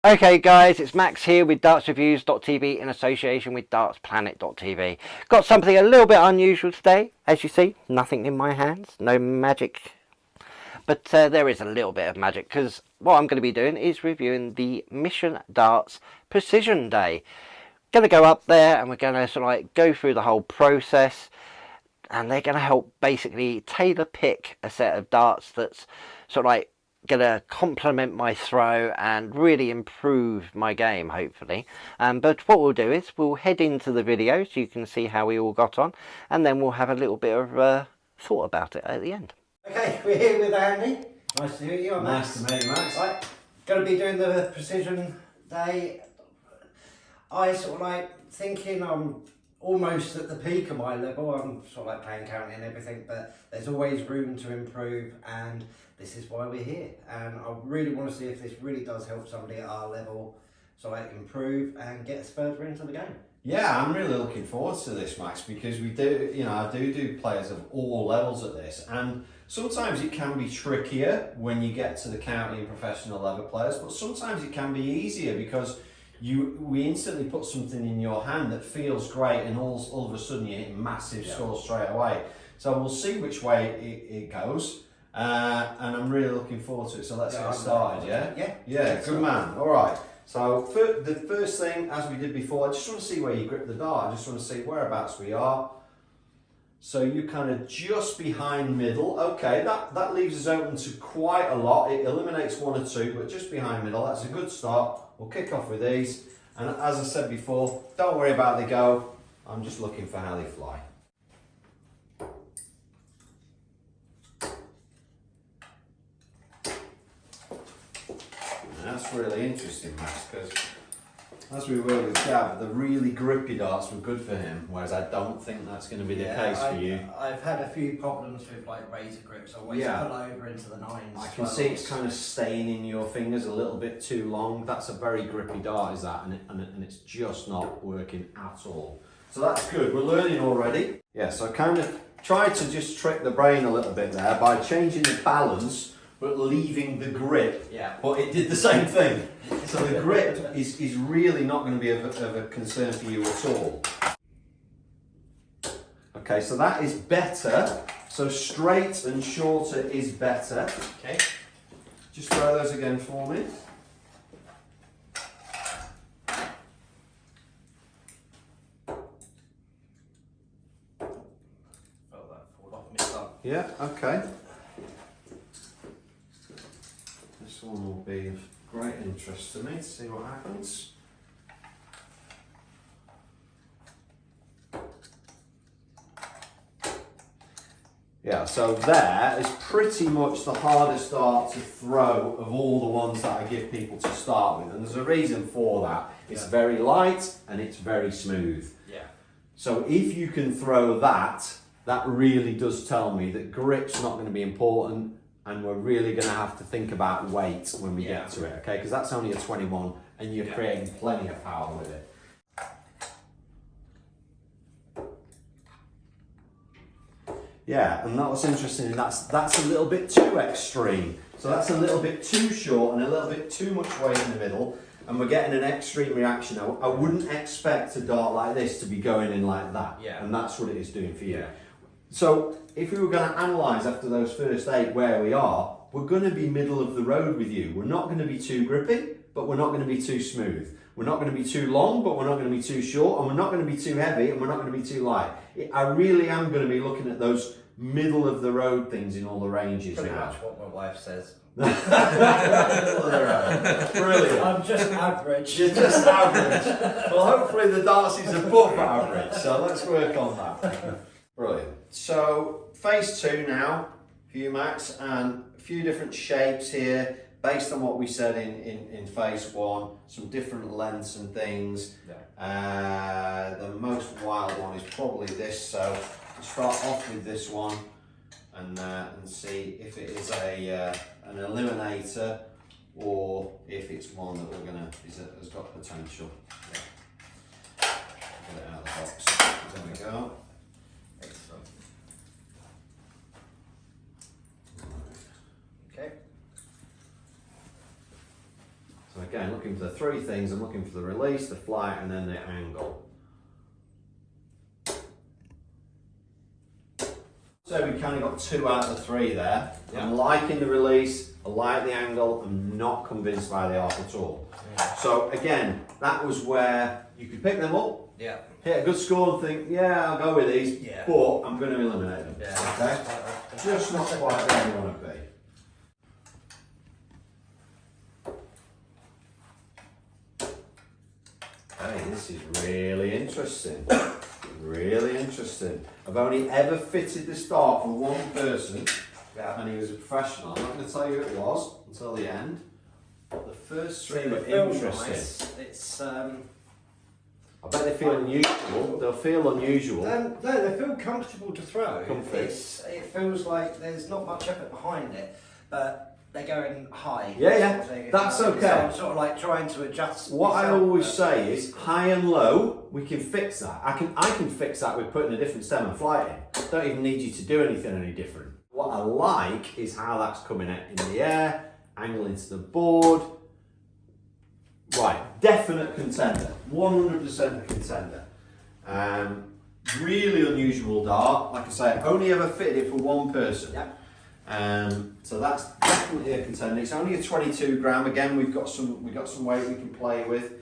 Okay guys, it's Max here with dartsreviews.tv in association with dartsplanet.tv. Got something a little bit unusual today, as you see. Nothing in my hands, no magic. But there is a little bit of magic because what I'm going to be doing is reviewing the Mission Darts Precision Day. Going to go up there and we're going to sort of like go through the whole process, and they're going to help basically tailor pick a set of darts that's sort of like going to complement my throw and really improve my game, hopefully. But what we'll do is we'll head into the video so you can see how we all got on, and then we'll have a little bit of thought about it at the end. Okay, we're here with Andy. Nice to meet you. I'm Nice to meet you, Max. Right, going to be doing the Precision Day. I sort of like thinking I'm almost at the peak of my level. I'm sort of like playing county and everything, but there's always room to improve, and this is why we're here. And I really want to see if this really does help somebody at our level, so I improve and get us further into the game. Yeah, I'm really looking forward to this, Max, because we do, I do players of all levels at this, and sometimes it can be trickier when you get to the county and professional level players, but sometimes it can be easier because we instantly put something in your hand that feels great, and all of a sudden you hit massive scores straight away. So we'll see which way it goes, and I'm really looking forward to it. So let's get started. Yeah. Good man. All right. So the first thing, as we did before, I just want to see where you grip the dart. I just want to see whereabouts we are. So you kind of just behind middle. Okay, that leaves us open to quite a lot. It eliminates one or two, but just behind middle, that's a good start. We'll kick off with these. And as I said before, don't worry about the go. I'm just looking for how they fly. And that's really interesting, Max, because as we were with Gav, the really grippy darts were good for him, whereas I don't think that's going to be the case for you. I've had a few problems with like razor grips. I always pull over into the nines. I can see it's kind of staying in your fingers a little bit too long. That's a very grippy dart, is that? And it's just not working at all. So that's good. We're learning already. Yeah, so I kind of tried to just trick the brain a little bit there by changing the balance but leaving the grip. Yeah. But it did the same thing. So the grip is really not going to be of a concern for you at all. Okay, so that is better. So straight and shorter is better. Okay. Just throw those again for me. Felt that fall off my thumb. Yeah, okay. This one will be of great interest to me to see what happens. Yeah, so there is pretty much the hardest dart to throw of all the ones that I give people to start with, and there's a reason for that. It's very light and it's very smooth. Yeah. So if you can throw that, that really does tell me that grip's not going to be important, and we're really going to have to think about weight when we get to it, okay? Because that's only a 21 and you're creating plenty of power with it. Yeah, and that was interesting. That's a little bit too extreme. So that's a little bit too short and a little bit too much weight in the middle, and we're getting an extreme reaction. I wouldn't expect a dart like this to be going in like that, and that's what it is doing for you. So if we were going to analyse after those first 8 where we are, we're going to be middle of the road with you. We're not going to be too grippy, but we're not going to be too smooth. We're not going to be too long, but we're not going to be too short, and we're not going to be too heavy, and we're not going to be too light. I really am going to be looking at those middle of the road things in all the ranges. Pretty much what my wife says. Brilliant. I'm just average. You're just average. Well, hopefully the darts is above average, so let's work on that. Brilliant. So phase 2 now for you, Max, and a few different shapes here based on what we said in phase 1, some different lengths and things. The most wild one is probably this, so we'll start off with this one and see if it is an eliminator or if it's one that has got potential. Get it out of the box. There we go. Excellent. Okay. So Again, looking for the three things. I'm looking for the release, the flight, and then the angle. So we kind of got 2 out of the 3 there. Yeah. I'm liking the release, I like the angle, I'm not convinced by the arc at all. Yeah. So again, that was where you could pick them up, yeah, hit a good score and think, yeah, I'll go with these, yeah, but I'm going to eliminate them. Yeah. Okay? Just not quite where you want to be. Hey, this is really interesting. Really interesting. I've only ever fitted this dart for one person, yeah, and he was a professional. I'm not going to tell you who it was until the end. But the first 3 were interesting. Nice. It's I bet they feel unusual. They'll feel unusual. No, they feel comfortable to throw. Comfy. It feels like there's not much effort behind it, but they're going high. Yeah, yeah, that's okay. So I'm sort of like trying to adjust. What I always say is high and low, we can fix that. I can fix that with putting a different stem and flight in. Don't even need you to do anything any different. What I like is how that's coming out in the air, angle into the board. Right, definite contender, 100% a contender. Really unusual dart. Like I say, only ever fitted it for one person. Yep. So that's definitely a contender. It's only a 22 gram. Again, we've got some weight we can play with.